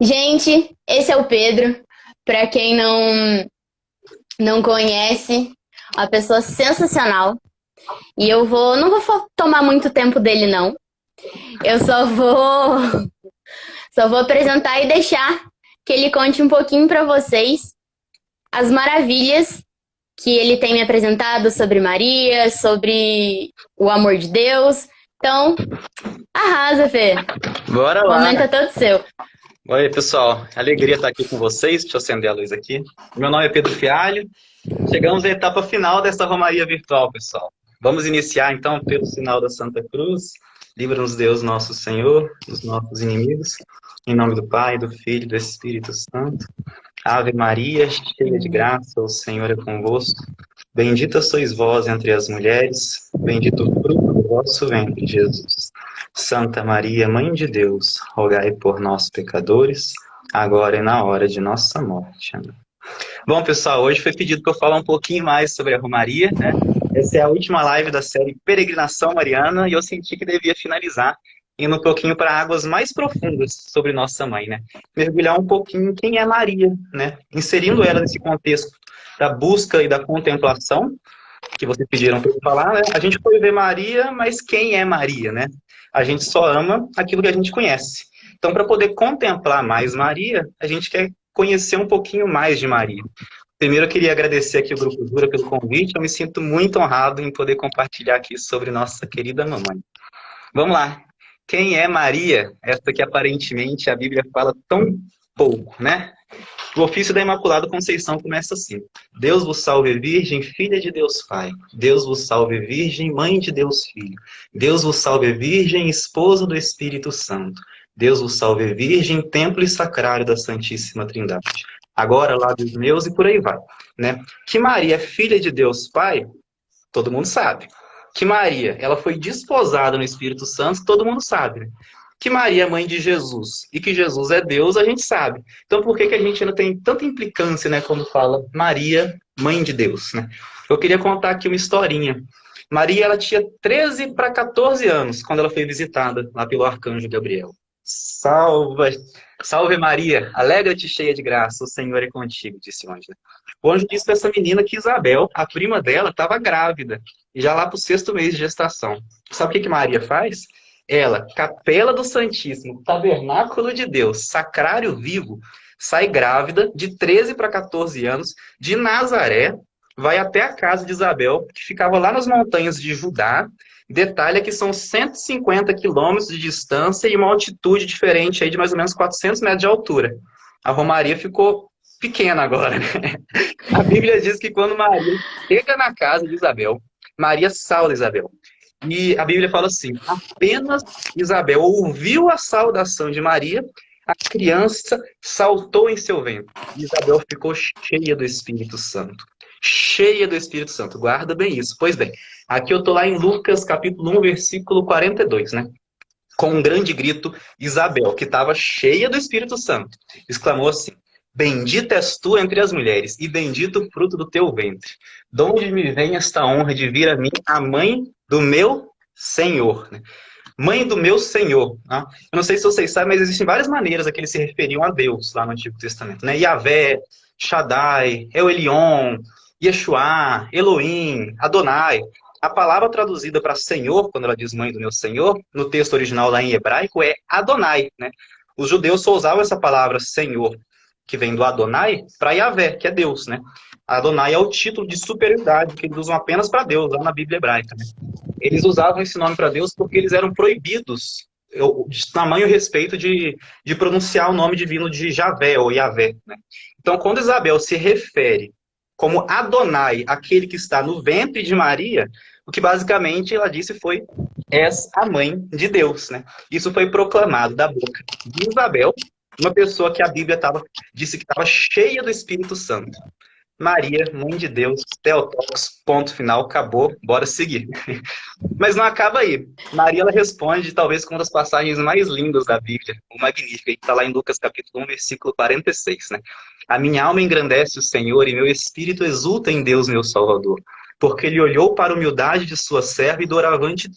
Gente, esse é o Pedro. Para quem não conhece, uma pessoa sensacional. E não vou tomar muito tempo dele não. Eu só vou apresentar e deixar que ele conte um pouquinho para vocês as maravilhas que ele tem me apresentado sobre Maria, sobre o amor de Deus. Então, arrasa, Fê. Bora O lá! momento é todo seu. Oi, pessoal. Alegria estar aqui com vocês. Deixa eu acender a luz aqui. Meu nome é Pedro Fialho. Chegamos à etapa final dessa Romaria virtual, pessoal. Vamos iniciar, então, pelo sinal da Santa Cruz. Livra-nos, Deus, nosso Senhor, dos nossos inimigos. Em nome do Pai, do Filho e do Espírito Santo. Ave Maria, cheia de graça, o Senhor é convosco. Bendita sois vós entre as mulheres, bendito o fruto do vosso ventre, Jesus. Santa Maria, Mãe de Deus, rogai por nós, pecadores, agora e na hora de nossa morte. Amém. Bom, pessoal, hoje foi pedido para eu falar um pouquinho mais sobre a Romaria, né? Essa é a última live da série Peregrinação Mariana e eu senti que devia finalizar indo um pouquinho para águas mais profundas sobre Nossa Mãe, né? Mergulhar um pouquinho em quem é Maria, né? Inserindo ela nesse contexto da busca e da contemplação, que vocês pediram para eu falar, né? A gente foi ver Maria, mas quem é Maria, né? A gente só ama aquilo que a gente conhece. Então, para poder contemplar mais Maria, a gente quer conhecer um pouquinho mais de Maria. Primeiro, eu queria agradecer aqui o Grupo Jura pelo convite. Eu me sinto muito honrado em poder compartilhar aqui sobre nossa querida mamãe. Vamos lá. Quem é Maria? Essa que aparentemente a Bíblia fala tão pouco, né? O ofício da Imaculada Conceição começa assim: Deus vos salve, Virgem, filha de Deus Pai. Deus vos salve, Virgem, mãe de Deus Filho. Deus vos salve, Virgem, esposa do Espírito Santo. Deus vos salve, Virgem, templo e sacrário da Santíssima Trindade. Agora, lábios meus e por aí vai, né? Que Maria é filha de Deus Pai, todo mundo sabe. Que Maria, ela foi desposada no Espírito Santo, todo mundo sabe, né? Que Maria é mãe de Jesus e que Jesus é Deus, a gente sabe. Então, por que que a gente ainda tem tanta implicância, né, quando fala Maria, mãe de Deus, né? Eu queria contar aqui uma historinha. Maria, ela tinha 13 para 14 anos quando ela foi visitada lá pelo arcanjo Gabriel. Salve, salve Maria, alegra-te cheia de graça, o Senhor é contigo, disse o anjo. O anjo disse para essa menina que Isabel, a prima dela, estava grávida, e já lá para o 6º mês de gestação. Sabe o que que Maria faz? Ela, capela do Santíssimo, tabernáculo de Deus, sacrário vivo, sai grávida de 13 para 14 anos, de Nazaré, vai até a casa de Isabel, que ficava lá nas montanhas de Judá. Detalhe que são 150 quilômetros de distância e uma altitude diferente aí de mais ou menos 400 metros de altura. A Romaria ficou pequena agora, né? A Bíblia diz que quando Maria chega na casa de Isabel, Maria sauda Isabel. E a Bíblia fala assim: apenas Isabel ouviu a saudação de Maria, a criança saltou em seu ventre. E Isabel ficou cheia do Espírito Santo. Cheia do Espírito Santo. Guarda bem isso. Pois bem, aqui eu estou lá em Lucas, capítulo 1, versículo 42, né? Com um grande grito, Isabel, que estava cheia do Espírito Santo, exclamou assim: bendita és tu entre as mulheres, e bendito o fruto do teu ventre. De onde me vem esta honra de vir a mim, a mãe do meu Senhor? Né? Mãe do meu Senhor. Né? Eu não sei se vocês sabem, mas existem várias maneiras a que eles se referiam a Deus lá no Antigo Testamento. Né? Yahvé, Shaddai, El Elyon, Yeshua, Elohim, Adonai. A palavra traduzida para Senhor, quando ela diz mãe do meu Senhor, no texto original lá em hebraico, é Adonai. Né? Os judeus só usavam essa palavra Senhor, que vem do Adonai, para Yahvé, que é Deus. Né? Adonai é o título de superioridade que eles usam apenas para Deus, lá na Bíblia hebraica. Né? Eles usavam esse nome para Deus porque eles eram proibidos, de tamanho respeito, de pronunciar o nome divino de Javé ou Yahvé. Né? Então, quando Isabel se refere como Adonai, aquele que está no ventre de Maria, o que basicamente ela disse foi: és a mãe de Deus. Né? Isso foi proclamado da boca de Isabel, uma pessoa que a Bíblia disse que estava cheia do Espírito Santo. Maria, mãe de Deus, Theotokos, ponto final, acabou, bora seguir. Mas não acaba aí. Maria, ela responde talvez com uma das passagens mais lindas da Bíblia, o Magnífico, que está lá em Lucas capítulo 1, versículo 46, né? A minha alma engrandece o Senhor e meu espírito exulta em Deus, meu Salvador, porque ele olhou para a humildade de sua serva e doravante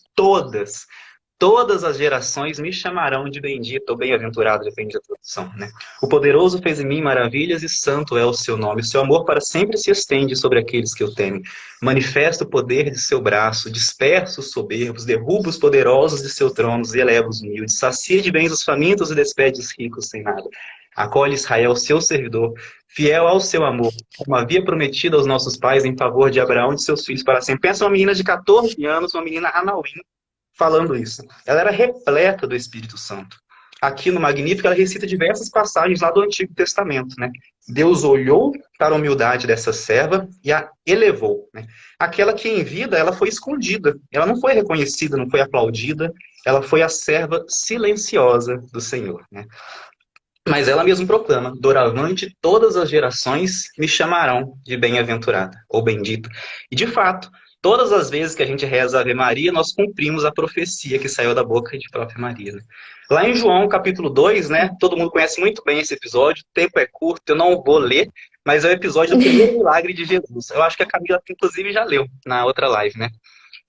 todas as gerações me chamarão de bendito ou bem-aventurado, depende da tradução, né? O poderoso fez em mim maravilhas e santo é o seu nome. O seu amor para sempre se estende sobre aqueles que o temem. Manifesta o poder de seu braço, dispersa os soberbos, derruba os poderosos de seu trono e eleva os humildes. Sacia de bens os famintos e despede os ricos sem nada. Acolhe Israel, seu servidor, fiel ao seu amor, como havia prometido aos nossos pais em favor de Abraão e de seus filhos para sempre. Pensa uma menina de 14 anos, uma menina Anauim, falando isso. Ela era repleta do Espírito Santo. Aqui no Magnífico, ela recita diversas passagens lá do Antigo Testamento, né? Deus olhou para a humildade dessa serva e a elevou, né? Aquela que em vida, ela foi escondida. Ela não foi reconhecida, não foi aplaudida. Ela foi a serva silenciosa do Senhor, né? Mas ela mesma proclama: doravante todas as gerações me chamarão de bem-aventurada ou bendita. E de fato, todas as vezes que a gente reza a Ave Maria, nós cumprimos a profecia que saiu da boca de própria Maria, né? Lá em João, capítulo 2, né? Todo mundo conhece muito bem esse episódio, o tempo é curto, eu não vou ler, mas é o episódio do primeiro milagre de Jesus. Eu acho que a Camila, inclusive, já leu na outra live, né?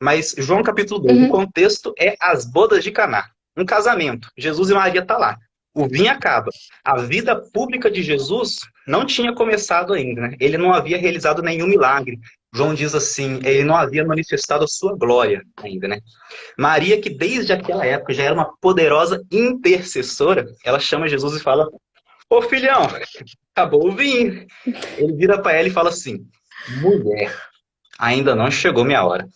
Mas João, capítulo 2, o contexto é as bodas de Caná. Um casamento. Jesus e Maria estão lá. O vinho acaba. A vida pública de Jesus não tinha começado ainda, né? Ele não havia realizado nenhum milagre. João diz assim, ele não havia manifestado a sua glória ainda, né? Maria, que desde aquela época já era uma poderosa intercessora, ela chama Jesus e fala: ô filhão, acabou o vinho. Ele vira para ela e fala assim: mulher, ainda não chegou minha hora.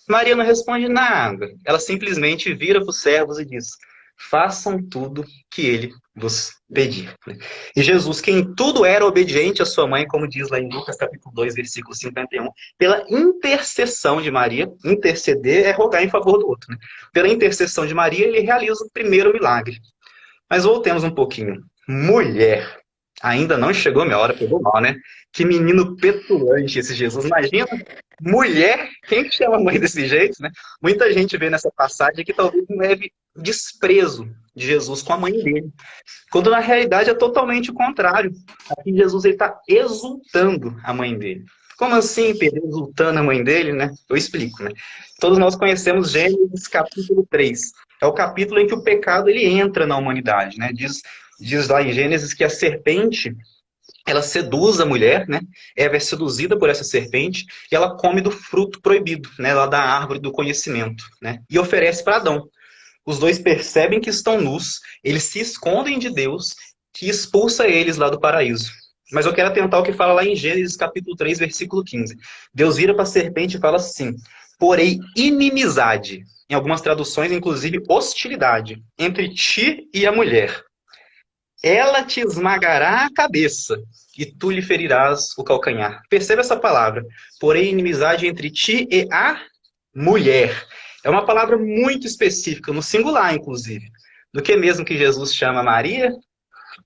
Maria não responde nada. Ela simplesmente vira para os servos e diz: façam tudo que ele vos pedir. E Jesus, que em tudo era obediente à sua mãe, como diz lá em Lucas capítulo 2, versículo 51, pela intercessão de Maria, interceder é rogar em favor do outro, né? Pela intercessão de Maria, ele realiza o primeiro milagre. Mas voltemos um pouquinho. Mulher, ainda não chegou minha hora, pegou mal, né? Que menino petulante esse Jesus. Imagina, mulher, quem que chama a mãe desse jeito, né? Muita gente vê nessa passagem que talvez um leve desprezo de Jesus com a mãe dele. Quando na realidade é totalmente o contrário. Aqui Jesus está exultando a mãe dele. Como assim, Pedro, exultando a mãe dele, né? Eu explico, né? Todos nós conhecemos Gênesis capítulo 3. É o capítulo em que o pecado ele entra na humanidade, né? Diz lá em Gênesis que a serpente, ela seduz a mulher, né? Eva é seduzida por essa serpente e ela come do fruto proibido, né? Lá da árvore do conhecimento, né? E oferece para Adão. Os dois percebem que estão nus, eles se escondem de Deus, que expulsa eles lá do paraíso. Mas eu quero atentar ao que fala lá em Gênesis capítulo 3, versículo 15. Deus vira para a serpente e fala assim: porém inimizade, em algumas traduções, inclusive hostilidade, entre ti e a mulher. Ela te esmagará a cabeça e tu lhe ferirás o calcanhar. Perceba essa palavra. Porém, inimizade entre ti e a mulher. É uma palavra muito específica, no singular, inclusive. Do que mesmo que Jesus chama Maria?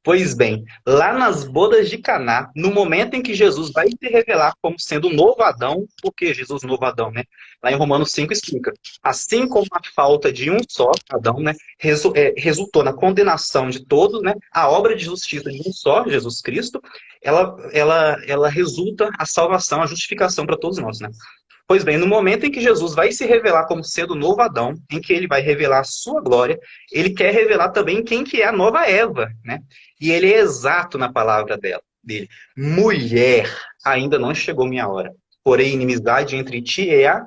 Pois bem, lá nas bodas de Caná, no momento em que Jesus vai se revelar como sendo o novo Adão, por que Jesus novo Adão, né? Lá em Romanos 5 explica: assim como a falta de um só Adão, né, resultou na condenação de todos, né, a obra de justiça de um só, Jesus Cristo, ela resulta a salvação, a justificação para todos nós, né? Pois bem, no momento em que Jesus vai se revelar como sendo o novo Adão, em que ele vai revelar a sua glória, ele quer revelar também quem que é a nova Eva, né? E ele é exato na palavra dele. Mulher, ainda não chegou minha hora. Porém, inimizade entre ti e a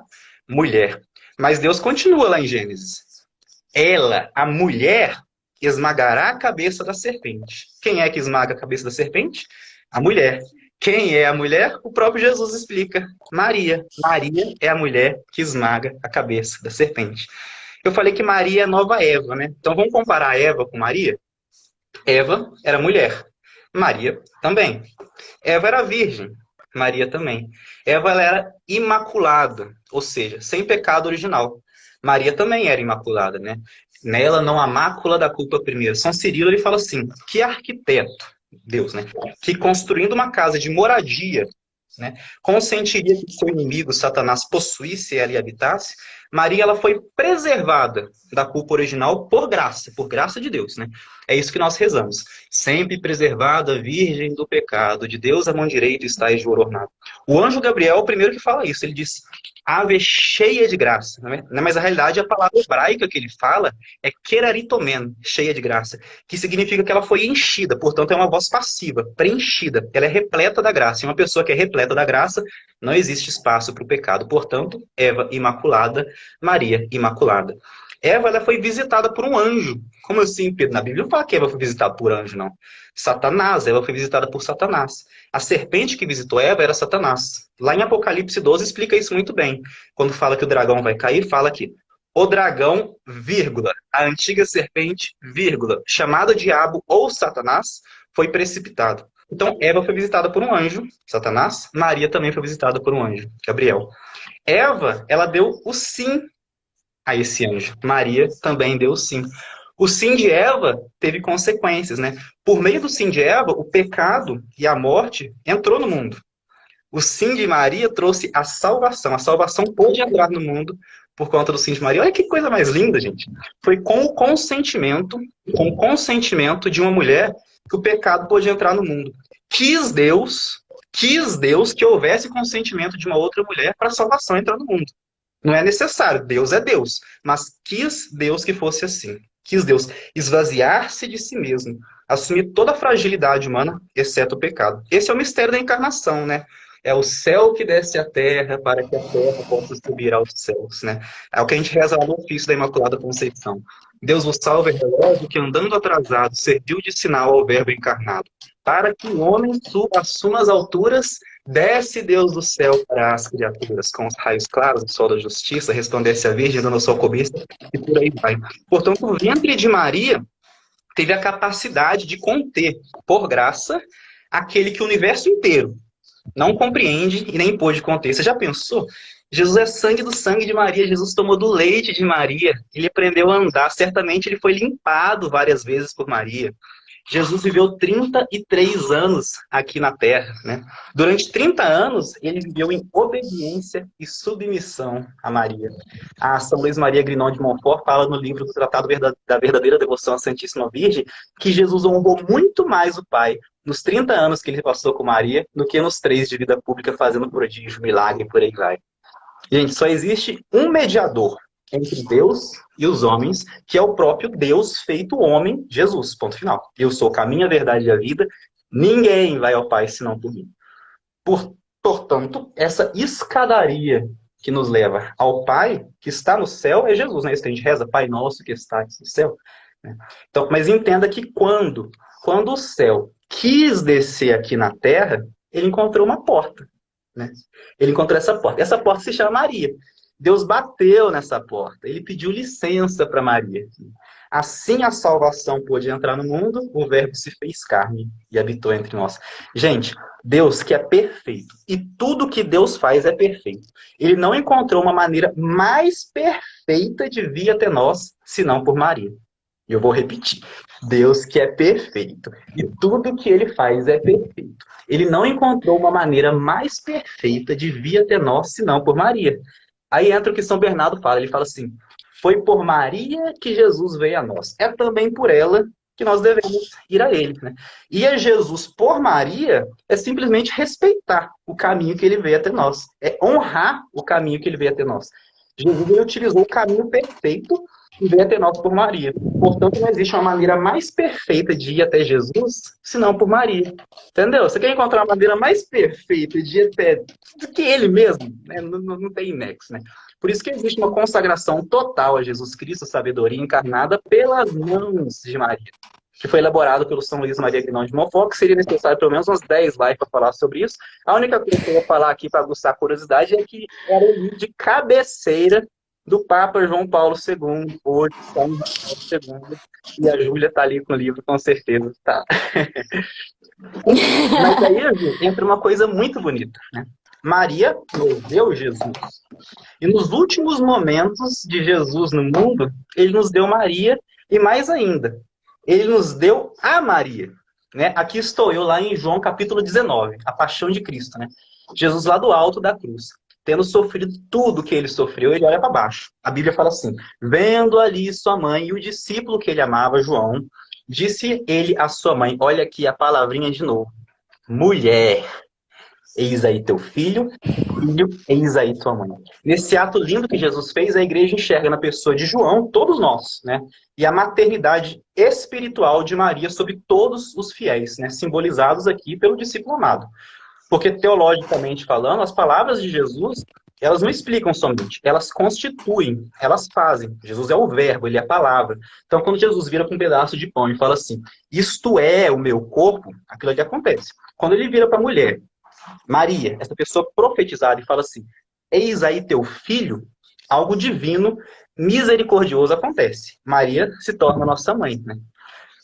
mulher. Mas Deus continua lá em Gênesis. Ela, a mulher, esmagará a cabeça da serpente. Quem é que esmaga a cabeça da serpente? A mulher. Quem é a mulher? O próprio Jesus explica. Maria. Maria é a mulher que esmaga a cabeça da serpente. Eu falei que Maria é a nova Eva, né? Então vamos comparar Eva com Maria? Eva era mulher. Maria também. Eva era virgem. Maria também. Eva ela era imaculada, ou seja, sem pecado original. Maria também era imaculada, né? Nela não há mácula da culpa primeiro. São Cirilo ele fala assim: que arquiteto, Deus, né? Que construindo uma casa de moradia, né, consentiria que seu inimigo, Satanás, possuísse ela e habitasse, Maria, ela foi preservada da culpa original por graça de Deus, né? É isso que nós rezamos. Sempre preservada, virgem do pecado, de Deus a mão direita está de ouro ornado. O anjo Gabriel é o primeiro que fala isso. Ele diz, ave cheia de graça. Né? Mas a realidade, a palavra hebraica que ele fala é keraritomen, cheia de graça, que significa que ela foi enchida, portanto é uma voz passiva, preenchida. Ela é repleta da graça. E uma pessoa que é repleta da graça, não existe espaço para o pecado. Portanto, Eva imaculada, Maria imaculada. Eva, ela foi visitada por um anjo. Como assim, Pedro? Na Bíblia não fala que Eva foi visitada por anjo, não. Satanás, Eva foi visitada por Satanás. A serpente que visitou Eva era Satanás. Lá em Apocalipse 12 explica isso muito bem. Quando fala que o dragão vai cair, fala que o dragão, vírgula, a antiga serpente, vírgula, chamada diabo ou Satanás, foi precipitado. Então, Eva foi visitada por um anjo, Satanás. Maria também foi visitada por um anjo, Gabriel. Eva, ela deu o sim a esse anjo. Maria também deu o sim. O sim de Eva teve consequências, né? Por meio do sim de Eva, o pecado e a morte entrou no mundo. O sim de Maria trouxe a salvação. A salvação pôde entrar no mundo por conta do sim de Maria. Olha que coisa mais linda, gente. Foi com o consentimento de uma mulher que o pecado pôde entrar no mundo. Quis Deus que houvesse consentimento de uma outra mulher para a salvação entrar no mundo. Não é necessário, Deus é Deus, mas quis Deus que fosse assim. Quis Deus esvaziar-se de si mesmo, assumir toda a fragilidade humana, exceto o pecado. Esse é o mistério da encarnação, né? É o céu que desce à terra para que a terra possa subir aos céus, né? É o que a gente reza lá no ofício da Imaculada Conceição. Deus vos salve, relógio que andando atrasado serviu de sinal ao verbo encarnado. Para que o homem assuma as alturas, desce Deus do céu para as criaturas, com os raios claros do sol da justiça, resplandece a Virgem, dando sua cobiça, e por aí vai. Portanto, o ventre de Maria teve a capacidade de conter, por graça, aquele que o universo inteiro não compreende e nem pôde conter. Você já pensou? Jesus é sangue do sangue de Maria, Jesus tomou do leite de Maria, ele aprendeu a andar, certamente ele foi limpado várias vezes por Maria. Jesus viveu 33 anos aqui na Terra, né? Durante 30 anos, ele viveu em obediência e submissão a Maria. A São Luís Maria Grignon de Montfort fala no livro do Tratado da Verdadeira Devoção à Santíssima Virgem que Jesus honrou muito mais o Pai nos 30 anos que ele passou com Maria do que nos 3 de vida pública fazendo prodígio, milagre, por aí vai. Gente, só existe um mediador entre Deus e os homens, que é o próprio Deus feito homem, Jesus, ponto final. Eu sou o caminho, a verdade e a vida, ninguém vai ao Pai senão por mim. Portanto, essa escadaria que nos leva ao Pai, que está no céu, é Jesus, né? Isso que a gente reza, Pai nosso que está no céu. Né? Então, mas entenda que quando o céu quis descer aqui na terra, ele encontrou uma porta. Né? Ele encontrou essa porta. Essa porta se chama Maria. Deus bateu nessa porta, ele pediu licença para Maria. Assim a salvação pôde entrar no mundo, o verbo se fez carne e habitou entre nós. Gente, Deus que é perfeito, e tudo que Deus faz é perfeito. Ele não encontrou uma maneira mais perfeita de vir até nós, senão por Maria. E eu vou repetir. Deus que é perfeito, e tudo que ele faz é perfeito. Ele não encontrou uma maneira mais perfeita de vir até nós, senão por Maria. Aí entra o que São Bernardo fala, ele fala assim, foi por Maria que Jesus veio a nós. É também por ela que nós devemos ir a ele. Né? E a Jesus por Maria é simplesmente respeitar o caminho que ele veio até nós. É honrar o caminho que ele veio até nós. Jesus ele utilizou o caminho perfeito e veio até nós por Maria. Portanto, não existe uma maneira mais perfeita de ir até Jesus, senão por Maria. Entendeu? Você quer encontrar uma maneira mais perfeita de ir até do que ele mesmo? Né? Não tem nexo, né? Por isso que existe uma consagração total a Jesus Cristo, sabedoria encarnada pelas mãos de Maria, que foi elaborado pelo São Luís Maria Grignon de Montfort, que seria necessário pelo menos umas 10 lives para falar sobre isso. A única coisa que eu vou falar aqui para aguçar a curiosidade é que era o livro de cabeceira do Papa João Paulo II, hoje São João Paulo II, e a Júlia está ali com o livro, com certeza. Tá. Mas aí entra uma coisa muito bonita, né? Maria nos deu Jesus. E nos últimos momentos de Jesus no mundo, ele nos deu Maria, e mais ainda, ele nos deu a Maria. Né? Aqui estou eu lá em João capítulo 19, a paixão de Cristo. Né? Jesus lá do alto da cruz. tendo sofrido tudo que ele sofreu, ele olha para baixo. A Bíblia fala assim: vendo ali sua mãe e o discípulo que ele amava, João, disse ele à sua mãe, olha aqui a palavrinha de novo, mulher, eis aí teu filho, filho, eis aí tua mãe. Nesse ato lindo que Jesus fez, a igreja enxerga na pessoa de João, todos nós, né? E a maternidade espiritual de Maria sobre todos os fiéis, né? Simbolizados aqui pelo discípulo amado. Porque, teologicamente falando, as palavras de Jesus, elas não explicam somente, elas constituem, elas fazem. Jesus é o verbo, ele é a palavra. Então, quando Jesus vira com um pedaço de pão e fala assim, isto é o meu corpo, aquilo ali acontece. Quando ele vira para a mulher, Maria, essa pessoa profetizada, e fala assim, eis aí teu filho, algo divino, misericordioso acontece. Maria se torna nossa mãe, né?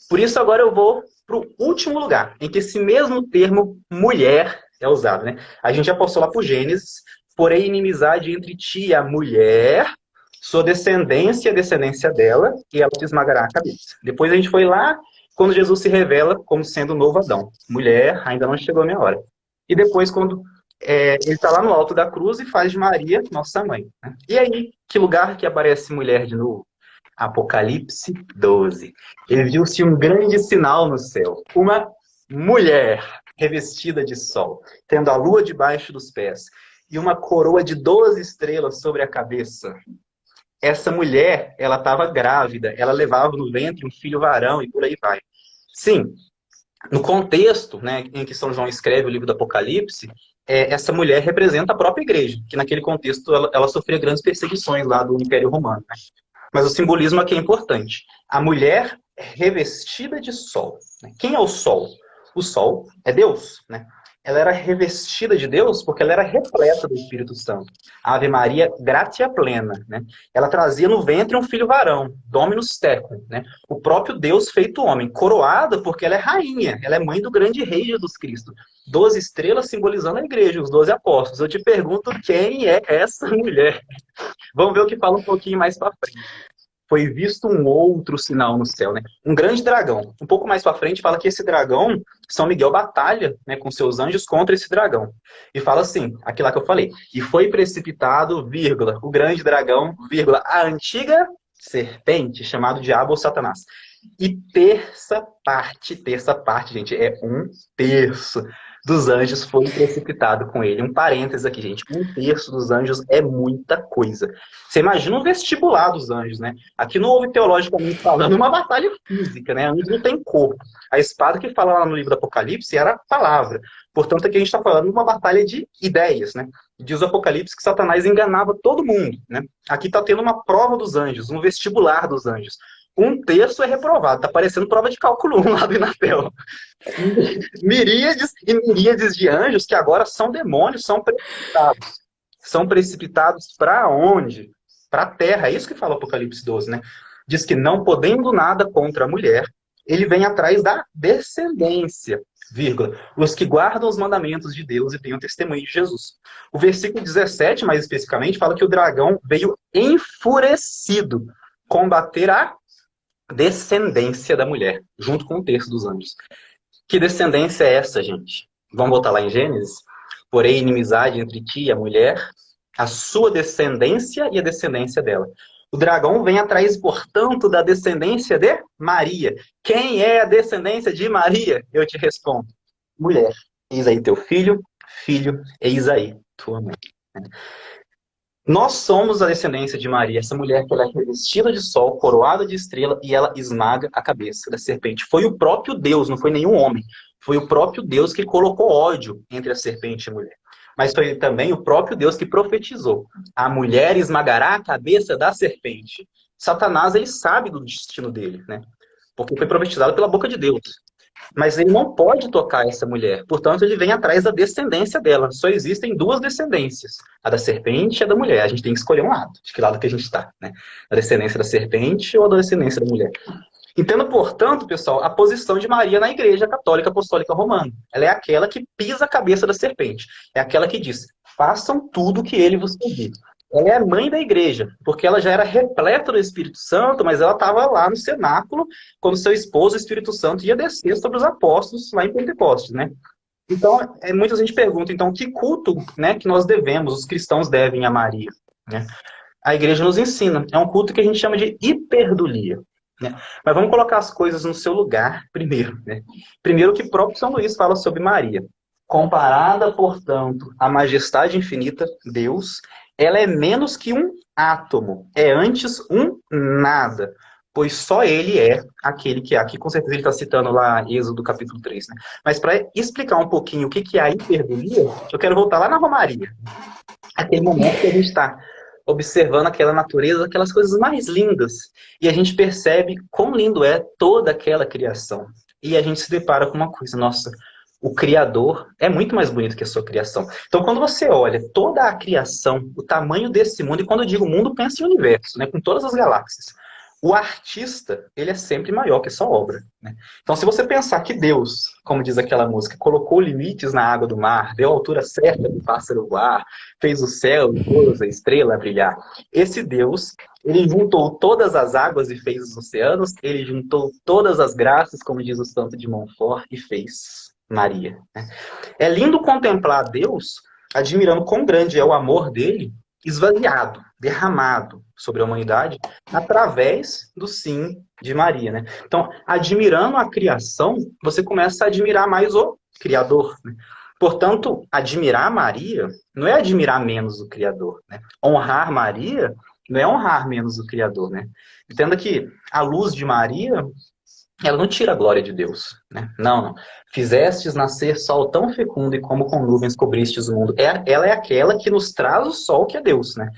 Por isso, agora eu vou para o último lugar, em que esse mesmo termo mulher é usado, né? A gente já passou lá por Gênesis, porém inimizade entre ti e a mulher, sua descendência e a descendência dela, e ela te esmagará a cabeça. Depois a gente foi lá, quando Jesus se revela como sendo o novo Adão. Mulher, ainda não chegou a minha hora. E depois, quando ele está lá no alto da cruz e faz de Maria nossa mãe. Né? E aí, que lugar que aparece mulher de novo? Apocalipse 12. Ele viu-se um grande sinal no céu. Uma mulher revestida de sol, tendo a lua debaixo dos pés e uma coroa de 12 estrelas sobre a cabeça. Essa mulher, ela estava grávida, ela levava no ventre um filho varão e por aí vai. Sim, no contexto, né, em que São João escreve o livro do Apocalipse, essa mulher representa a própria igreja, que naquele contexto ela sofria grandes perseguições lá do Império Romano. Né? Mas o simbolismo aqui é importante. A mulher revestida de sol. Né? Quem é o sol? O sol é Deus. Né? Ela era revestida de Deus porque ela era repleta do Espírito Santo. A Ave Maria, gratia plena. Né? Ela trazia no ventre um filho varão, Dominus Tecum, né? O próprio Deus feito homem, coroada porque ela é rainha, ela é mãe do grande rei Jesus Cristo. 12 estrelas simbolizando a igreja, os 12 apóstolos. Eu te pergunto, quem é essa mulher? Vamos ver o que fala um pouquinho mais para frente. Foi visto um outro sinal no céu, né? Um grande dragão. Um pouco mais para frente fala que esse dragão, São Miguel batalha, né, com seus anjos contra esse dragão. E fala assim, aquilo lá que eu falei. E foi precipitado, vírgula, o grande dragão, vírgula, a antiga serpente, chamado Diabo ou Satanás. E terça parte, gente, é um terço dos anjos foi precipitado com ele. Um parênteses aqui, gente. Um terço dos anjos é muita coisa. Você imagina um vestibular dos anjos, né? Aqui não houve, teologicamente falando, uma batalha física, né? Anjo não tem corpo. A espada que fala lá no livro do Apocalipse era a palavra. Portanto, aqui a gente está falando de uma batalha de ideias, né? Diz o Apocalipse que Satanás enganava todo mundo, né? Aqui está tendo uma prova dos anjos, um vestibular dos anjos. Um terço é reprovado. Tá parecendo prova de cálculo 1 lá do Inatel. Miríades e miríades de anjos que agora são demônios, são precipitados. São precipitados para onde? Para a terra. É isso que fala o Apocalipse 12, né? Diz que não podendo nada contra a mulher, ele vem atrás da descendência, vírgula, os que guardam os mandamentos de Deus e têm o testemunho de Jesus. O versículo 17, mais especificamente, fala que o dragão veio enfurecido combater a descendência da mulher, junto com o terço dos anjos. Que descendência é essa, gente? Vamos voltar lá em Gênesis? Porém, inimizade entre ti e a mulher, a sua descendência e a descendência dela. O dragão vem atrás, portanto, da descendência de Maria. Quem é a descendência de Maria? Eu te respondo. Mulher. Eis aí teu filho, filho, eis aí tua mãe. Nós somos a descendência de Maria, essa mulher que ela é revestida de sol, coroada de estrela, e ela esmaga a cabeça da serpente. Foi o próprio Deus, não foi nenhum homem. Foi o próprio Deus que colocou ódio entre a serpente e a mulher. Mas foi também o próprio Deus que profetizou. A mulher esmagará a cabeça da serpente. Satanás, ele sabe do destino dele, né? Porque foi profetizado pela boca de Deus. Mas ele não pode tocar essa mulher. Portanto, ele vem atrás da descendência dela. Só existem duas descendências. A da serpente e a da mulher. A gente tem que escolher um lado. De que lado que a gente está, né? A descendência da serpente ou a descendência da mulher. Entenda, portanto, pessoal, a posição de Maria na Igreja Católica Apostólica Romana. Ela é aquela que pisa a cabeça da serpente. É aquela que diz, façam tudo o que ele vos pedir. Ela é a mãe da igreja, porque ela já era repleta do Espírito Santo, mas ela estava lá no cenáculo, quando seu esposo, o Espírito Santo, ia descer sobre os apóstolos lá em Pentecostes, né? Então, muita gente pergunta, então, que culto, né, que nós devemos, os cristãos devem a Maria, né? A igreja nos ensina, é um culto que a gente chama de hiperdulia, né? Mas vamos colocar as coisas no seu lugar primeiro, né? Primeiro que o próprio São Luís fala sobre Maria. Comparada, portanto, à majestade infinita, Deus, ela é menos que um átomo, é antes um nada, pois só ele é aquele que é. Aqui com certeza ele está citando lá Êxodo capítulo 3, né? Mas para explicar um pouquinho o que é a hiperdulia, eu quero voltar lá na Romaria. Aquele momento que a gente está observando aquela natureza, aquelas coisas mais lindas, e a gente percebe quão lindo é toda aquela criação. E a gente se depara com uma coisa, nossa, o Criador é muito mais bonito que a sua criação. Então, quando você olha toda a criação, o tamanho desse mundo, e quando eu digo mundo, pensa em universo, né, com todas as galáxias. O artista, ele é sempre maior que a sua obra, né? Então, se você pensar que Deus, como diz aquela música, colocou limites na água do mar, deu a altura certa do pássaro voar, fez o céu e pôs a estrela a brilhar. Esse Deus, ele juntou todas as águas e fez os oceanos, ele juntou todas as graças, como diz o Santo de Montfort, e fez Maria, né? É lindo contemplar Deus, admirando quão grande é o amor dele, esvaziado, derramado sobre a humanidade, através do sim de Maria, né? Então, admirando a criação, você começa a admirar mais o Criador, né? Portanto, admirar Maria não é admirar menos o Criador, né? Honrar Maria não é honrar menos o Criador, né? Entenda que a luz de Maria, ela não tira a glória de Deus, né? Não, não. Fizestes nascer sol tão fecundo e como com nuvens cobristes o mundo. Ela é aquela que nos traz o sol que é Deus, né?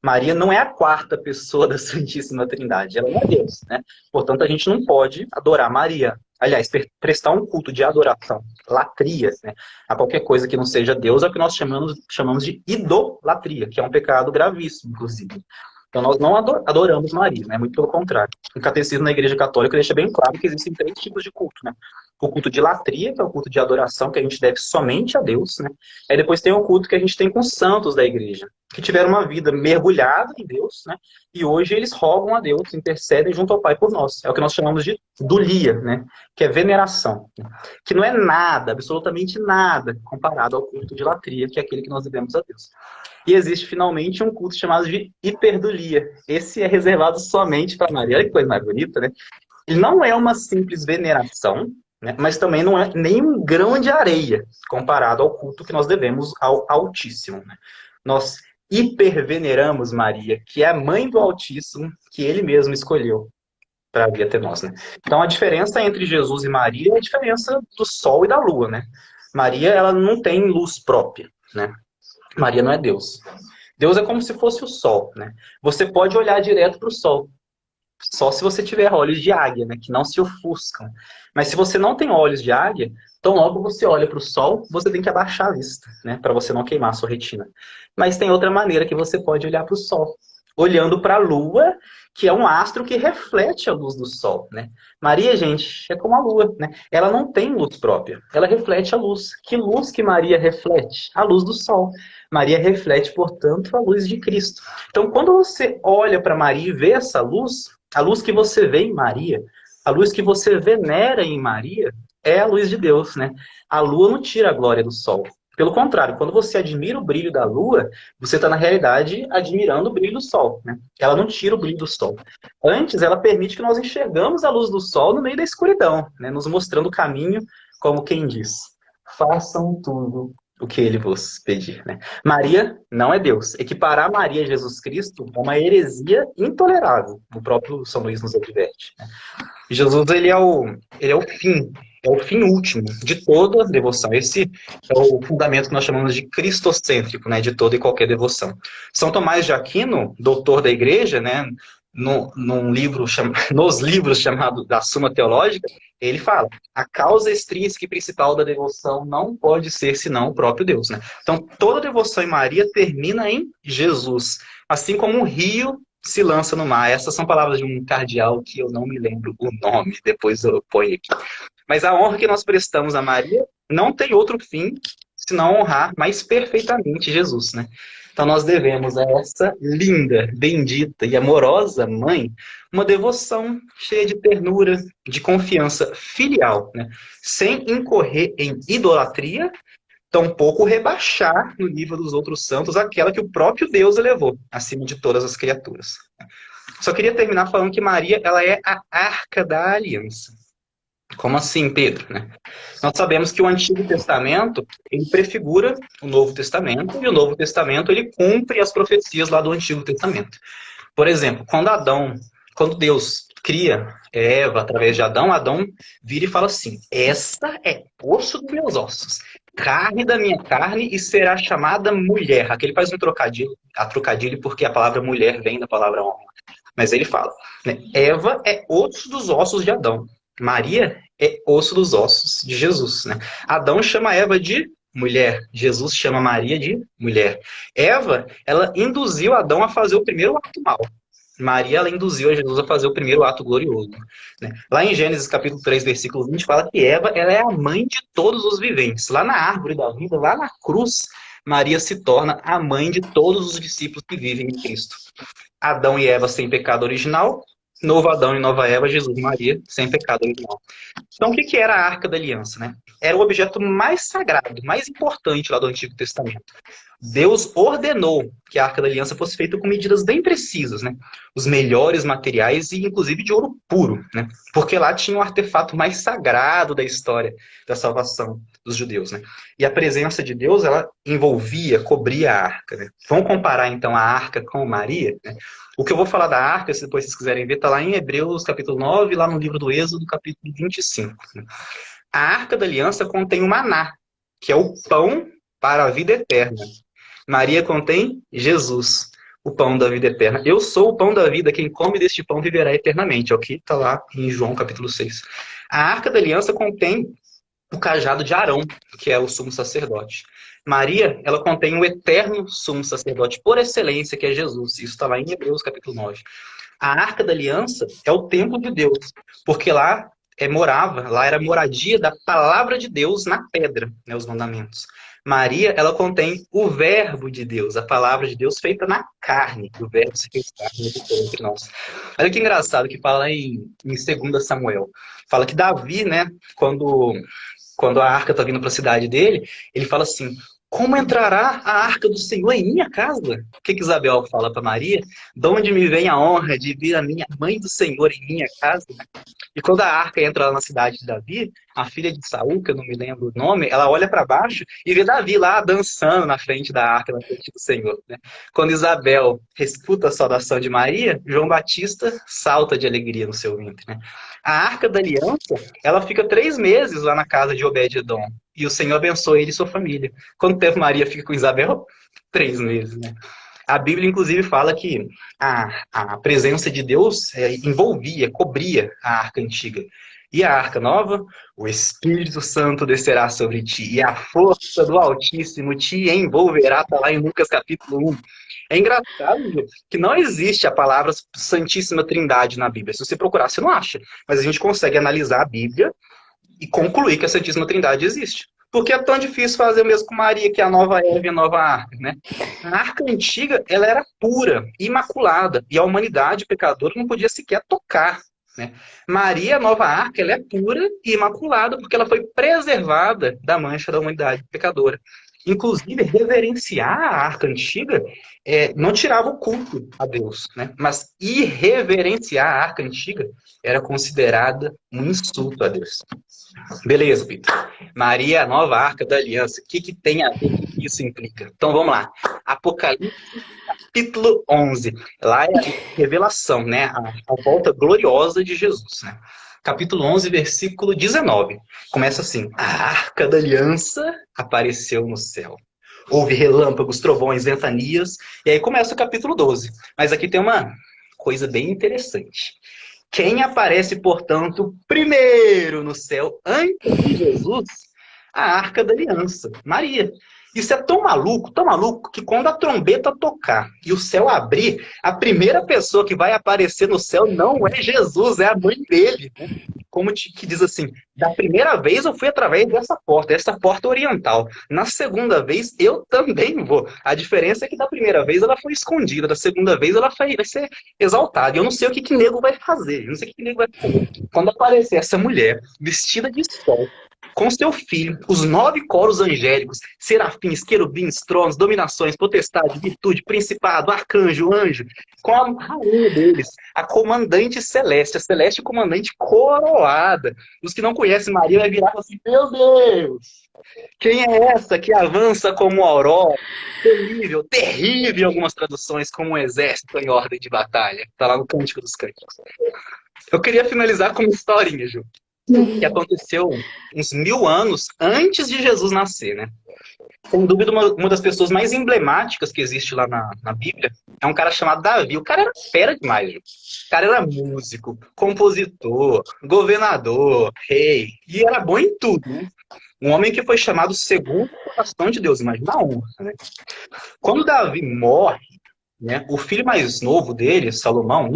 Maria não é a quarta pessoa da Santíssima Trindade, ela não é Deus, né? Portanto, a gente não pode adorar Maria. Aliás, prestar um culto de adoração, latria, né, a qualquer coisa que não seja Deus, é o que nós chamamos de idolatria, que é um pecado gravíssimo, inclusive. Então, nós não adoramos Maria, né? Muito pelo contrário. O catecismo na Igreja Católica deixa bem claro que existem 3 tipos de culto, né? O culto de latria, que é o culto de adoração, que a gente deve somente a Deus, né? Aí depois tem o culto que a gente tem com os santos da Igreja, que tiveram uma vida mergulhada em Deus, né? E hoje eles rogam a Deus, intercedem junto ao Pai por nós. É o que nós chamamos de dulia, né? Que é veneração. Né? Que não é nada, absolutamente nada, comparado ao culto de latria, que é aquele que nós devemos a Deus. E existe, finalmente, um culto chamado de hiperdulia. Esse é reservado somente para Maria. Olha que coisa mais bonita, né? Ele não é uma simples veneração, né? Mas também não é nem um grão de areia comparado ao culto que nós devemos ao Altíssimo, né? Nós hiperveneramos Maria, que é a mãe do Altíssimo, que ele mesmo escolheu para vir até nós, né? Então, a diferença entre Jesus e Maria é a diferença do sol e da lua, né? Maria, ela não tem luz própria, né? Maria não é Deus. Deus é como se fosse o sol, né? Você pode olhar direto para o sol, só se você tiver olhos de águia, né? Que não se ofuscam. Mas se você não tem olhos de águia, então logo você olha para o sol, você tem que abaixar a vista, né? Para você não queimar a sua retina. Mas tem outra maneira que você pode olhar para o sol, olhando para a lua, que é um astro que reflete a luz do sol, né? Maria, gente, é como a lua, né? Ela não tem luz própria, ela reflete a luz. Que luz que Maria reflete? A luz do sol. Maria reflete, portanto, a luz de Cristo. Então, quando você olha para Maria e vê essa luz, a luz que você vê em Maria, a luz que você venera em Maria, é a luz de Deus, né? A lua não tira a glória do sol. Pelo contrário, quando você admira o brilho da lua, você está, na realidade, admirando o brilho do sol, né? Ela não tira o brilho do sol. Antes, ela permite que nós enxergamos a luz do sol no meio da escuridão, né? Nos mostrando o caminho, como quem diz, façam tudo o que ele vos pedir, né? Maria não é Deus. Equiparar Maria a Jesus Cristo é uma heresia intolerável. O próprio São Luís nos adverte, né? Jesus, ele é o fim. É o fim último de toda devoção. Esse é o fundamento que nós chamamos de cristocêntrico, né, de toda e qualquer devoção. São Tomás de Aquino, doutor da Igreja, né, nos livros chamados da Suma Teológica, ele fala: a causa extrínseca e principal da devoção não pode ser senão o próprio Deus, né? Então, toda devoção em Maria termina em Jesus, assim como um rio se lança no mar. Essas são palavras de um cardeal que eu não me lembro o nome, depois eu ponho aqui. Mas a honra que nós prestamos a Maria não tem outro fim se não honrar mais perfeitamente Jesus, né? Então nós devemos a essa linda, bendita e amorosa mãe uma devoção cheia de ternura, de confiança filial, né? Sem incorrer em idolatria, tampouco rebaixar no nível dos outros santos aquela que o próprio Deus elevou acima de todas as criaturas. Só queria terminar falando que Maria, ela é a arca da aliança. Como assim, Pedro? Né? Nós sabemos que o Antigo Testamento, ele prefigura o Novo Testamento, e o Novo Testamento, ele cumpre as profecias lá do Antigo Testamento. Por exemplo, quando Deus cria Eva através de Adão, Adão vira e fala assim: esta é osso dos meus ossos, carne da minha carne, e será chamada mulher. Aqui ele faz um trocadilho porque a palavra mulher vem da palavra homem. Mas ele fala, né? Eva é osso dos ossos de Adão. Maria é osso dos ossos de Jesus, né? Adão chama Eva de mulher. Jesus chama Maria de mulher. Eva, ela induziu Adão a fazer o primeiro ato mau. Maria, ela induziu a Jesus a fazer o primeiro ato glorioso, né? Lá em Gênesis capítulo 3, versículo 20, fala que Eva, ela é a mãe de todos os viventes. Lá na árvore da vida, lá na cruz, Maria se torna a mãe de todos os discípulos que vivem em Cristo. Adão e Eva sem pecado original, novo Adão e nova Eva, Jesus e Maria sem pecado original. Então, o que era a Arca da Aliança, né? Era o objeto mais sagrado, mais importante lá do Antigo Testamento. Deus ordenou que a Arca da Aliança fosse feita com medidas bem precisas, né? Os melhores materiais e, inclusive, de ouro puro, né? Porque lá tinha o artefato mais sagrado da história da salvação dos judeus, né? E a presença de Deus, ela envolvia, cobria a Arca, né? Vamos comparar, então, a Arca com Maria, né? O que eu vou falar da Arca, se depois vocês quiserem ver, está lá em Hebreus, capítulo 9, lá no livro do Êxodo, capítulo 25. Né? A Arca da Aliança contém o maná, que é o pão para a vida eterna. Maria contém Jesus, o pão da vida eterna. Eu sou o pão da vida, quem come deste pão viverá eternamente. É o que está lá em João capítulo 6. A Arca da Aliança contém o cajado de Arão, que é o sumo sacerdote. Maria, ela contém o eterno sumo sacerdote por excelência, que é Jesus. Isso está lá em Hebreus capítulo 9. A Arca da Aliança é o templo de Deus, porque lá lá era moradia da palavra de Deus na pedra, né, os mandamentos. Maria, ela contém o verbo de Deus, a palavra de Deus feita na carne, o verbo se fez carne entre nós. Olha que engraçado que fala em 2 Samuel. Fala que Davi, né, quando a arca está vindo para a cidade dele, ele fala assim: como entrará a arca do Senhor em minha casa? O que Isabel fala para Maria? De onde me vem a honra de vir a minha mãe do Senhor em minha casa? E quando a arca entra lá na cidade de Davi, a filha de Saul, que eu não me lembro o nome, ela olha para baixo e vê Davi lá dançando na frente da arca, na frente do Senhor, né? Quando Isabel escuta a saudação de Maria, João Batista salta de alegria no seu ventre, né? A Arca da Aliança, ela fica 3 meses lá na casa de Obed-edom. E o Senhor abençoa ele e sua família. Quanto tempo Maria fica com Isabel? 3 meses, né? A Bíblia, inclusive, fala que a presença de Deus envolvia, cobria a Arca Antiga. E a Arca Nova, o Espírito Santo descerá sobre ti, e a força do Altíssimo te envolverá, está lá em Lucas capítulo 1. É engraçado que não existe a palavra Santíssima Trindade na Bíblia. Se você procurar, você não acha. Mas a gente consegue analisar a Bíblia e concluir que a Santíssima Trindade existe. Porque é tão difícil fazer o mesmo com Maria, que é a nova Eva e a nova Arca, né? A Arca Antiga, ela era pura, imaculada, e a humanidade pecadora não podia sequer tocar, né? Maria, a nova Arca, ela é pura e imaculada porque ela foi preservada da mancha da humanidade pecadora. Inclusive, reverenciar a Arca Antiga não tirava o culto a Deus, né? Mas irreverenciar a Arca Antiga era considerada um insulto a Deus. Beleza, Peter. Maria, a nova Arca da Aliança. O que tem a ver? O que isso implica? Então, vamos lá. Apocalipse, capítulo 11. Lá é a revelação, né? A volta gloriosa de Jesus, né? Capítulo 11, versículo 19. Começa assim: a Arca da Aliança apareceu no céu. Houve relâmpagos, trovões, ventanias. E aí começa o capítulo 12. Mas aqui tem uma coisa bem interessante. Quem aparece, portanto, primeiro no céu, antes de Jesus? A Arca da Aliança, Maria. Isso é tão maluco, que quando a trombeta tocar e o céu abrir, a primeira pessoa que vai aparecer no céu não é Jesus, é a mãe dele, né? que diz assim, da primeira vez eu fui através dessa porta oriental. Na segunda vez eu também vou. A diferença é que da primeira vez ela foi escondida, da segunda vez ela vai ser exaltada. E eu não sei o que nego vai fazer. Eu não sei o que nego vai fazer. Quando aparecer essa mulher vestida de sol, com seu filho, os 9 coros angélicos, serafins, querubins, tronos, dominações, potestade, virtude, principado, arcanjo, anjo, com a rainha deles, a comandante celeste, a celeste comandante coroada. Os que não conhecem Maria vai virar assim, meu Deus, quem é essa que avança como aurora? Terrível, terrível em algumas traduções, como um exército em ordem de batalha. Está lá no Cântico dos Cânticos. Eu queria finalizar com uma historinha, Ju, que aconteceu uns 1000 anos antes de Jesus nascer, né? Sem dúvida, uma das pessoas mais emblemáticas que existe lá na Bíblia é um cara chamado Davi. O cara era fera demais, Ju. O cara era músico, compositor, governador, rei, e era bom em tudo, né? Um homem que foi chamado segundo o coração de Deus, imagina a honra, né? Quando Davi morre, né, o filho mais novo dele, Salomão,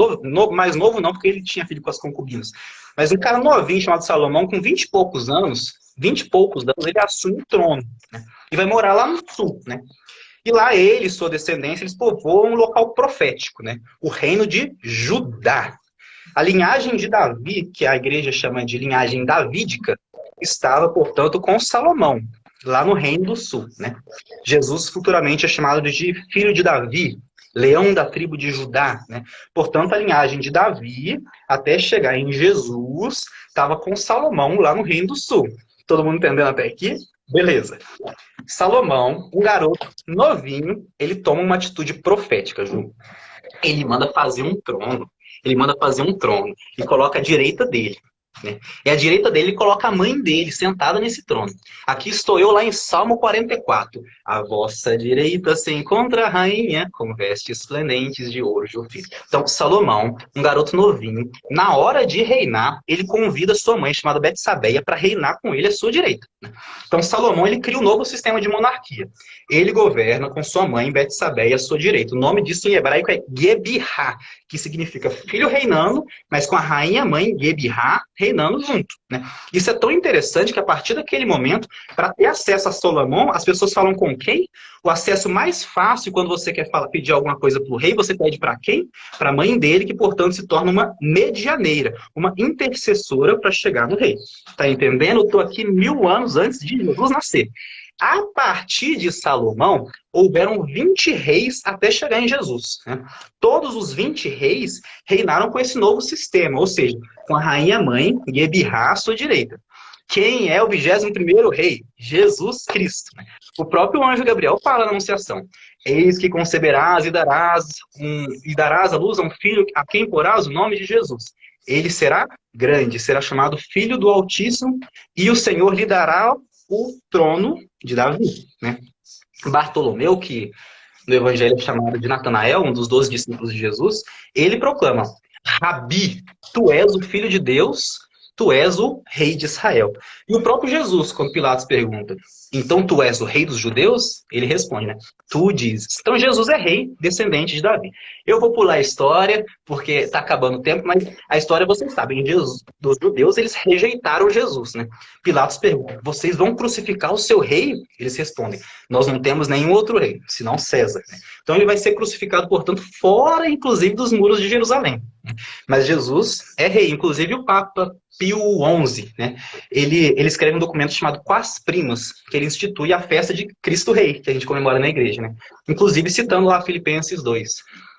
mais novo não, porque ele tinha filho com as concubinas, mas um cara novinho chamado Salomão, com 20 e poucos anos, ele assume o trono, né, e vai morar lá no sul, né? E lá ele e sua descendência, eles povoam um local profético, né? O reino de Judá. A linhagem de Davi, que a igreja chama de linhagem davídica, estava, portanto, com Salomão, lá no reino do sul, né? Jesus futuramente é chamado de filho de Davi, leão da tribo de Judá, né? Portanto, a linhagem de Davi, até chegar em Jesus, estava com Salomão lá no reino do sul. Todo mundo entendendo até aqui? Beleza. Salomão, um garoto novinho, ele toma uma atitude profética, Ju. Ele manda fazer um trono. E coloca à direita dele. Né? E à direita dele ele coloca a mãe dele sentada nesse trono. Aqui estou eu lá em Salmo 44. À vossa direita se encontra a rainha com vestes esplendentes de ouro de ofício. Então Salomão, um garoto novinho, na hora de reinar, ele convida sua mãe, chamada Betsabeia, para reinar com ele à sua direita. Né? Então Salomão, ele cria um novo sistema de monarquia. Ele governa com sua mãe Betsabeia à sua direita. O nome disso em hebraico é Gebirá, que significa filho reinando, mas com a rainha mãe Gebirá reinando junto. Né? Isso é tão interessante que a partir daquele momento, para ter acesso a Salomão, as pessoas falam com quem? O acesso mais fácil quando você quer pedir alguma coisa para o rei, você pede para quem? Para a mãe dele, que portanto se torna uma medianeira, uma intercessora para chegar no rei. Tá entendendo? Eu estou aqui 1000 anos antes de Jesus nascer. A partir de Salomão, houveram 20 reis até chegar em Jesus. Né? Todos os 20 reis reinaram com esse novo sistema, ou seja, com a rainha mãe, Gebirá, à sua direita. Quem é o 21º rei? Jesus Cristo. Né? O próprio anjo Gabriel fala na Anunciação. Eis que conceberás e darás à luz a um filho a quem porás o nome de Jesus. Ele será grande, será chamado Filho do Altíssimo, e o Senhor lhe dará o trono de Davi. Né? Bartolomeu, que no Evangelho é chamado de Natanael, um dos 12 discípulos de Jesus, ele proclama: Rabi, tu és o Filho de Deus, tu és o rei de Israel. E o próprio Jesus, quando Pilatos pergunta, então tu és o rei dos judeus? Ele responde, né? Tu dizes. Então Jesus é rei, descendente de Davi. Eu vou pular a história, porque está acabando o tempo, mas a história vocês sabem, Jesus, dos judeus, eles rejeitaram Jesus, né? Pilatos pergunta, vocês vão crucificar o seu rei? Eles respondem, nós não temos nenhum outro rei, senão César. Né? Então ele vai ser crucificado, portanto, fora, inclusive, dos muros de Jerusalém. Mas Jesus é rei, inclusive o Papa Pio XI, né? Ele escreve um documento chamado Quas Primas, que ele institui a festa de Cristo Rei, que a gente comemora na igreja, né? Inclusive citando lá Filipenses 2.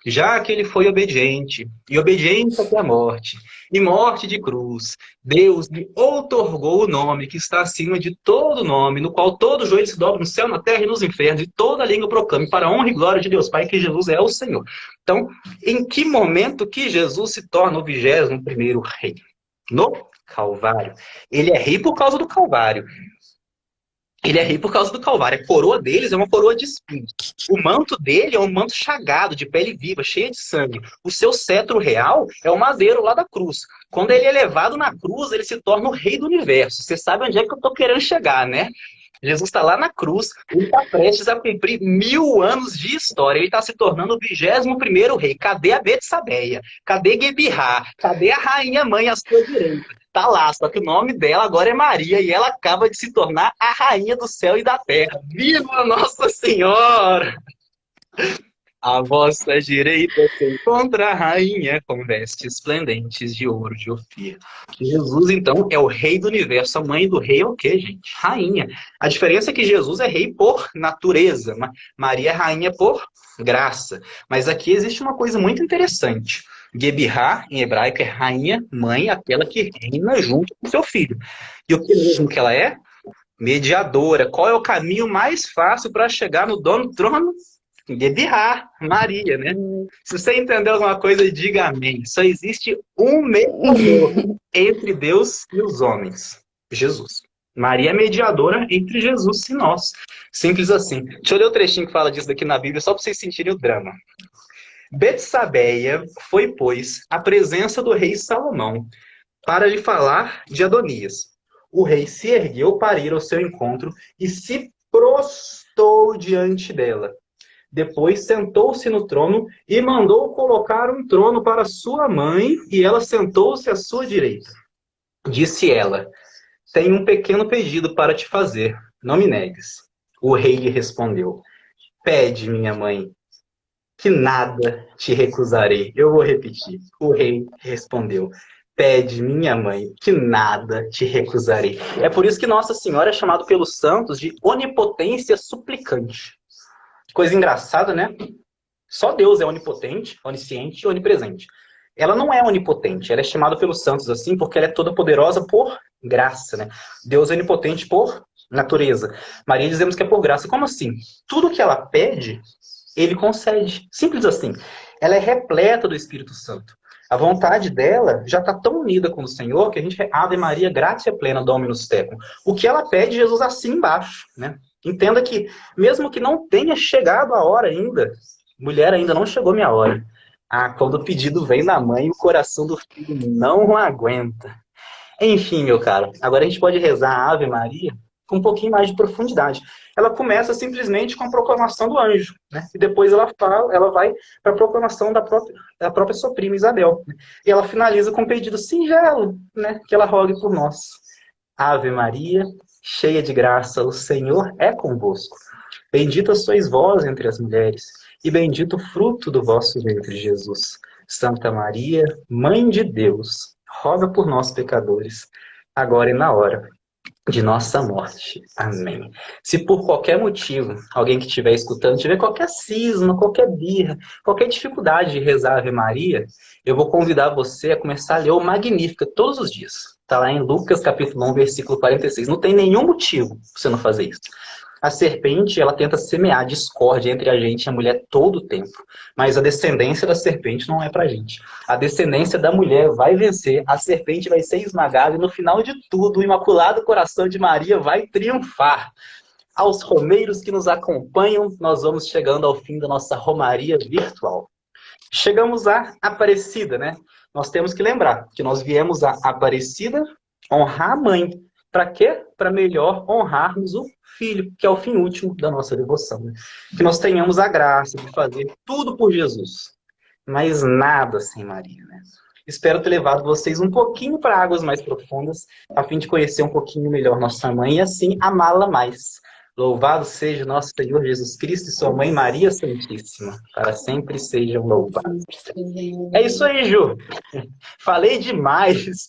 Já que ele foi obediente, e obediente até a morte, e morte de cruz, Deus lhe outorgou o nome que está acima de todo nome, no qual todo joelho se dobra no céu, na terra e nos infernos, e toda língua proclame para a honra e glória de Deus Pai, que Jesus é o Senhor. Então, em que momento que Jesus se torna o 21º rei? No Calvário. Ele é rei por causa do Calvário. Ele é rei por causa do Calvário. A coroa deles é uma coroa de espinhos. O manto dele é um manto chagado, de pele viva, cheia de sangue. O seu cetro real é o madeiro lá da cruz. Quando ele é levado na cruz, ele se torna o rei do universo. Você sabe onde é que eu estou querendo chegar, né? Jesus está lá na cruz, ele está prestes a cumprir 1000 anos de história, ele está se tornando o 21º rei. Cadê a Betsabeia? Cadê Gebirá? Cadê a rainha mãe à sua direita? Tá lá, só que o nome dela agora é Maria e ela acaba de se tornar a rainha do céu e da terra. Viva Nossa Senhora! À vossa direita se encontra a rainha com vestes esplendentes de ouro de Ofir. Jesus, então, é o rei do universo. A mãe do rei é o quê, gente? Rainha. A diferença é que Jesus é rei por natureza, Maria é rainha por graça. Mas aqui existe uma coisa muito interessante. Gebirá, em hebraico, é rainha, mãe, aquela que reina junto com seu filho. E o que mesmo que ela é? Mediadora. Qual é o caminho mais fácil para chegar no dono do trono? Gebirá, Maria, né? Se você entendeu alguma coisa, diga amém. Só existe um mediador entre Deus e os homens. Jesus. Maria é mediadora entre Jesus e nós. Simples assim. Deixa eu ler o trechinho que fala disso daqui na Bíblia, só para vocês sentirem o drama. Betsabeia foi, pois, à presença do rei Salomão, para lhe falar de Adonias. O rei se ergueu para ir ao seu encontro e se prostrou diante dela. Depois sentou-se no trono e mandou colocar um trono para sua mãe, e ela sentou-se à sua direita. Disse ela: tenho um pequeno pedido para te fazer, não me negues. O rei lhe respondeu: pede, minha mãe, que nada te recusarei. Eu vou repetir. O rei respondeu: pede, minha mãe, que nada te recusarei. É por isso que Nossa Senhora é chamada pelos santos de onipotência suplicante. Coisa engraçada, né? Só Deus é onipotente, onisciente e onipresente. Ela não é onipotente, ela é chamada pelos santos assim porque ela é toda poderosa por graça, né? Deus é onipotente por natureza. Maria dizemos que é por graça. Como assim? Tudo que ela pede, ele concede. Simples assim. Ela é repleta do Espírito Santo. A vontade dela já está tão unida com o Senhor que a gente Ave Maria, gratia plena, Dominus tecum. O que ela pede, Jesus assina embaixo, né? Entenda que, mesmo que não tenha chegado a hora ainda, mulher, ainda não chegou minha hora. Ah, quando o pedido vem da mãe, o coração do filho não aguenta. Enfim, meu caro, agora a gente pode rezar a Ave Maria com um pouquinho mais de profundidade. Ela começa simplesmente com a proclamação do anjo, né? E depois ela vai para a proclamação da própria sua prima Isabel, né? E ela finaliza com um pedido singelo, né? Que ela rogue por nós. Ave Maria, cheia de graça, o Senhor é convosco. Bendita sois vós entre as mulheres, e bendito o fruto do vosso ventre, Jesus. Santa Maria, Mãe de Deus, roga por nós, pecadores, agora e na hora de nossa morte. Amém. Se por qualquer motivo, alguém que estiver escutando, tiver qualquer cisma, qualquer birra, qualquer dificuldade de rezar Ave Maria, eu vou convidar você a começar a ler o Magnífica todos os dias. Está lá em Lucas, capítulo 1, versículo 46. Não tem nenhum motivo para você não fazer isso. A serpente, ela tenta semear discórdia entre a gente e a mulher todo o tempo. Mas a descendência da serpente não é pra gente. A descendência da mulher vai vencer, a serpente vai ser esmagada e no final de tudo, o Imaculado Coração de Maria vai triunfar. Aos romeiros que nos acompanham, nós vamos chegando ao fim da nossa romaria virtual. Chegamos à Aparecida, né? Nós temos que lembrar que nós viemos à Aparecida honrar a mãe. Para quê? Para melhor honrarmos o Filho, que é o fim último da nossa devoção. Né? Que nós tenhamos a graça de fazer tudo por Jesus, mas nada sem Maria. Né? Espero ter levado vocês um pouquinho para águas mais profundas, a fim de conhecer um pouquinho melhor nossa mãe e assim amá-la mais. Louvado seja nosso Senhor Jesus Cristo e sua mãe Maria Santíssima. Para sempre sejam louvados. É isso aí, Ju. Falei demais.